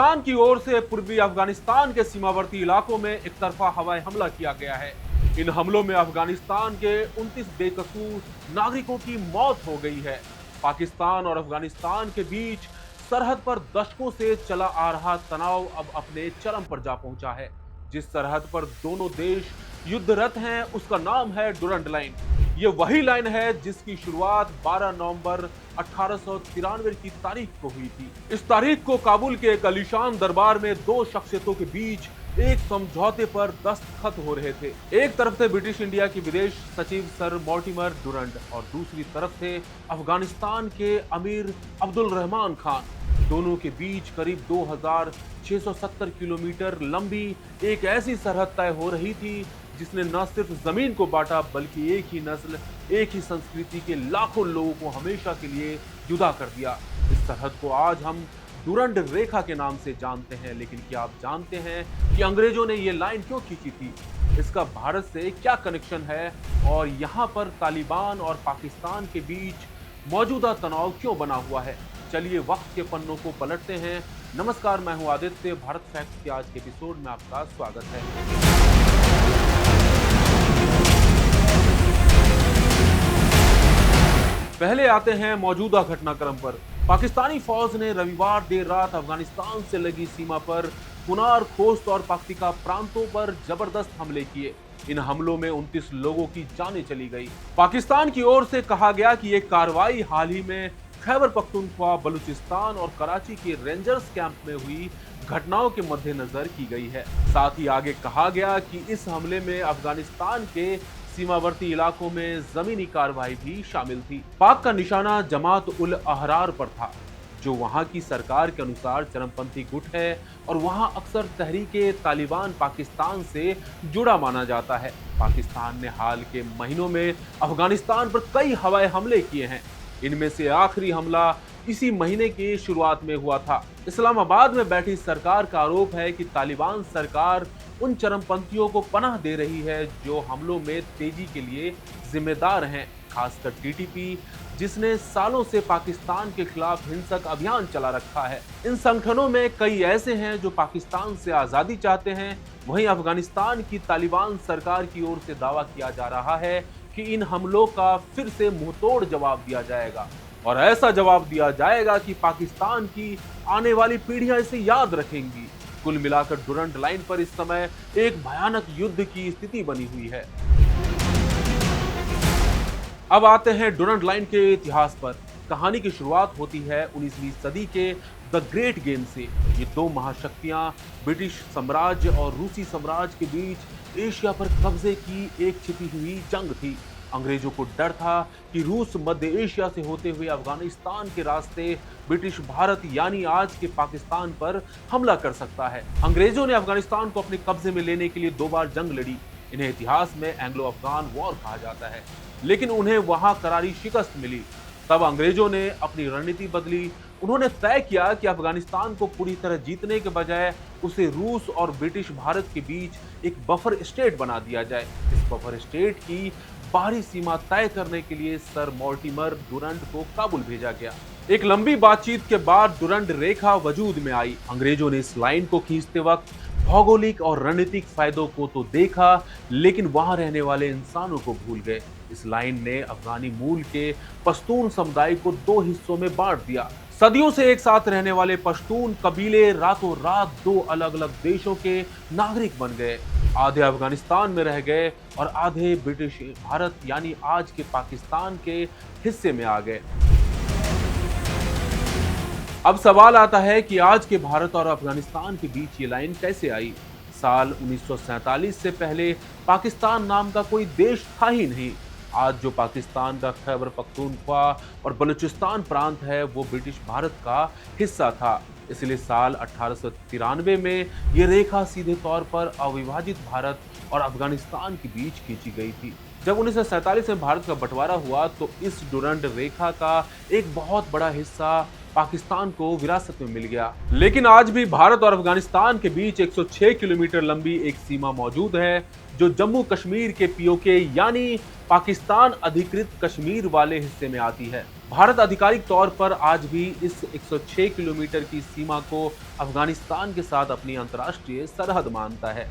पाकिस्तान की ओर से पूर्वी अफगानिस्तान के सीमावर्ती इलाकों में एक तरफा हवाई हमला किया गया है। इन हमलों में अफगानिस्तान के 29 बेकसूर नागरिकों की मौत हो गई है। पाकिस्तान और अफगानिस्तान के बीच सरहद पर दशकों से चला आ रहा तनाव अब अपने चरम पर जा पहुंचा है। जिस सरहद पर दोनों देश युद्धरत हैं, उसका नाम है डुरंड लाइन। ये वही लाइन है जिसकी शुरुआत 12 नवंबर 1893 की तारीख को हुई थी। इस तारीख को काबुल के एक आलीशान दरबार में दो शख्सियतों के बीच एक समझौते पर दस्तखत हो रहे थे। एक तरफ थे ब्रिटिश इंडिया के विदेश सचिव सर मॉर्टिमर डुरंड और दूसरी तरफ थे अफगानिस्तान के अमीर अब्दुल रहमान खान। दोनों के बीच करीब 2670 किलोमीटर लंबी एक ऐसी सरहद तय हो रही थी जिसने न सिर्फ जमीन को बांटा बल्कि एक ही नस्ल, एक ही संस्कृति के लाखों लोगों को हमेशा के लिए जुदा कर दिया। इस सरहद को आज हम डुरंड रेखा के नाम से जानते हैं, लेकिन क्या आप जानते हैं कि अंग्रेजों ने ये लाइन क्यों खींची थी? इसका भारत से क्या कनेक्शन है और यहाँ पर तालिबान और पाकिस्तान के बीच मौजूदा तनाव क्यों बना हुआ है? चलिए वक्त के पन्नों को पलटते हैं। नमस्कार, मैं हूं आदित्य। भारत फैक्ट्स के आज के एपिसोड में आपका स्वागत है। पहले आते हैं मौजूदा घटनाक्रम पर। पाकिस्तानी फौज ने रविवार देर रात अफगानिस्तान से लगी सीमा पर कुनार, खोस्त और पख्तिका प्रांतों पर जबरदस्त हमले किए। इन हमलों में 29 लोगों की जानें चली गई। पाकिस्तान की ओर से कहा गया कि यह कार्रवाई हाल ही में खैबर पख्तूनख्वा, बलूचिस्तान और कराची के रेंजर्स कैंप में हुई घटनाओं के मद्देनजर की गई है। साथ ही आगे कहा गया कि इस हमले में अफगानिस्तान के सीमावर्ती इलाकों में जमीनी कार्रवाई भी शामिल थी। पाक का निशाना जमात उल अहरार पर था, जो वहां की सरकार के अनुसार चरमपंथी गुट है और वहां अक्सर तहरीके तालिबान पाकिस्तान से जुड़ा माना जाता है। पाकिस्तान ने हाल के महीनों में अफगानिस्तान पर कई हवाई हमले किए हैं। इनमें से आखिरी हमला इसी महीने की शुरुआत में हुआ था। इस्लामाबाद में बैठी सरकार का आरोप है कि तालिबान सरकार उन चरमपंथियों को पनाह दे रही है जो हमलों में तेजी के लिए जिम्मेदार हैं, खासकर टीटीपी, जिसने सालों से पाकिस्तान के खिलाफ हिंसक अभियान चला रखा है। इन संगठनों में कई ऐसे हैं जो पाकिस्तान से आजादी चाहते हैं। वहीं अफगानिस्तान की तालिबान सरकार की ओर से दावा किया जा रहा है कि इन हमलों का फिर से मुंहतोड़ जवाब दिया जाएगा और ऐसा जवाब दिया जाएगा कि पाकिस्तान की आने वाली पीढ़ियां इसे याद रखेंगी। कुल मिलाकर डुरंड लाइन पर इस समय एक भयानक युद्ध की स्थिति बनी हुई है। अब आते हैं डुरंड लाइन के इतिहास पर। कहानी की शुरुआत होती है 19वीं सदी के द ग्रेट गेम से। ये दो महाशक्तियां ब्रिटिश साम्राज्य और रूसी साम्राज्य के बीच एशिया पर कब्जे की एक छिपी हुई जंग थी। अंग्रेजों को डर था कि रूस मध्य एशिया से होते हुए अफगानिस्तान के रास्ते ब्रिटिश भारत यानी आज के पाकिस्तान पर हमला कर सकता है। अंग्रेजों ने अफगानिस्तान को अपने कब्जे में लेने के लिए 2 बार जंग लड़ी। इन्हें इतिहास में एंग्लो अफगान वॉर कहा जाता है, लेकिन उन्हें वहां करारी शिकस्त मिली। तब अंग्रेजों ने अपनी रणनीति बदली। उन्होंने तय किया कि अफगानिस्तान को पूरी तरह जीतने के बजाय उसे रूस और ब्रिटिश भारत के बीच एक बफर स्टेट बना दिया जाए। इस बफर स्टेट की बाहरी सीमा तय करने के लिए सर मॉर्टिमर डुरंड को काबुल भेजा गया। एक लंबी बातचीत के बाद डुरंड रेखा वजूद में आई। अंग्रेजों ने इस लाइन को खींचते वक्त भौगोलिक और रणनीतिक फायदों को तो देखा, लेकिन वहां रहने वाले इंसानों को भूल गए। इस लाइन ने अफगानी मूल के पश्तून समुदाय को 2 हिस्सों में बांट दिया। सदियों से एक साथ रहने वाले पश्तून कबीले रातों रात 2 अलग अलग देशों के नागरिक बन गए। आधे अफगानिस्तान में रह गए और आधे ब्रिटिश भारत यानी आज के पाकिस्तान के हिस्से में आ गए। अब सवाल आता है कि आज के भारत और अफगानिस्तान के बीच ये लाइन कैसे आई? साल 1947 से पहले पाकिस्तान नाम का कोई देश था ही नहीं। आज जो पाकिस्तान का खैबर पख्तूनख्वा और बलूचिस्तान प्रांत है, वो ब्रिटिश भारत का हिस्सा था। इसलिए साल 1893 में ये रेखा सीधे तौर पर अविभाजित भारत और अफगानिस्तान के बीच खींची गई थी। जब 1947 में भारत का बंटवारा हुआ तो इस डुरंड रेखा का एक बहुत बड़ा हिस्सा पाकिस्तान को विरासत में मिल गया। लेकिन आज भी भारत और अफगानिस्तान के बीच 106 किलोमीटर लंबी एक सीमा मौजूद है, जो जम्मू कश्मीर के पीओके यानी पाकिस्तान अधिकृत कश्मीर वाले हिस्से में आती है। भारत आधिकारिक तौर पर आज भी इस 106 किलोमीटर की सीमा को अफगानिस्तान के साथ अपनी अंतर्राष्ट्रीय सरहद मानता है।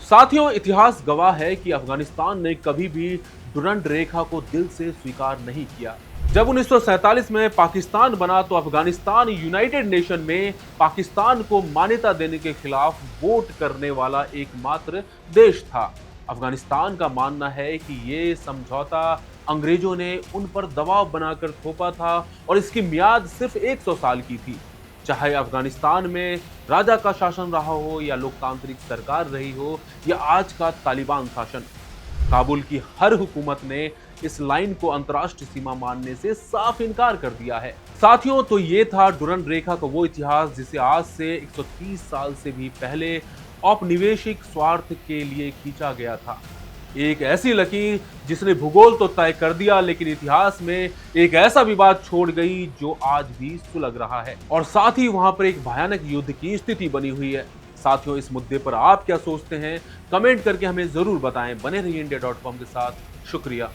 साथियों, इतिहास गवाह है कि अफगानिस्तान ने कभी भी डुरंड रेखा को दिल से स्वीकार नहीं किया। जब 1947 में पाकिस्तान बना तो अफगानिस्तान यूनाइटेड नेशन में पाकिस्तान को मान्यता देने के खिलाफ वोट करने वाला एकमात्र देश था। अफगानिस्तान का मानना है कि ये समझौता अंग्रेजों ने उन पर दबाव बनाकर थोपा था और इसकी मियाद सिर्फ 100 साल की थी। चाहे अफगानिस्तान में राजा का शासन रहा हो या लोकतांत्रिक सरकार रही हो या आज का तालिबान शासन, काबुल की हर हुकूमत ने इस लाइन को अंतर्राष्ट्रीय सीमा मानने से साफ इनकार कर दिया है। साथियों, तो ये था डुरंड रेखा का वो इतिहास जिसे आज से 130 साल से भी पहले औपनिवेशिक स्वार्थ के लिए खींचा गया था। एक ऐसी लकीर जिसने भूगोल तो तय कर दिया लेकिन इतिहास में एक ऐसा विवाद छोड़ गई जो आज भी सुलग रहा है और साथ ही वहां पर एक भयानक युद्ध की स्थिति बनी हुई है। साथियों, इस मुद्दे पर आप क्या सोचते हैं? कमेंट करके हमें जरूर बताएं। बने रहिए इंडिया.com के साथ। शुक्रिया।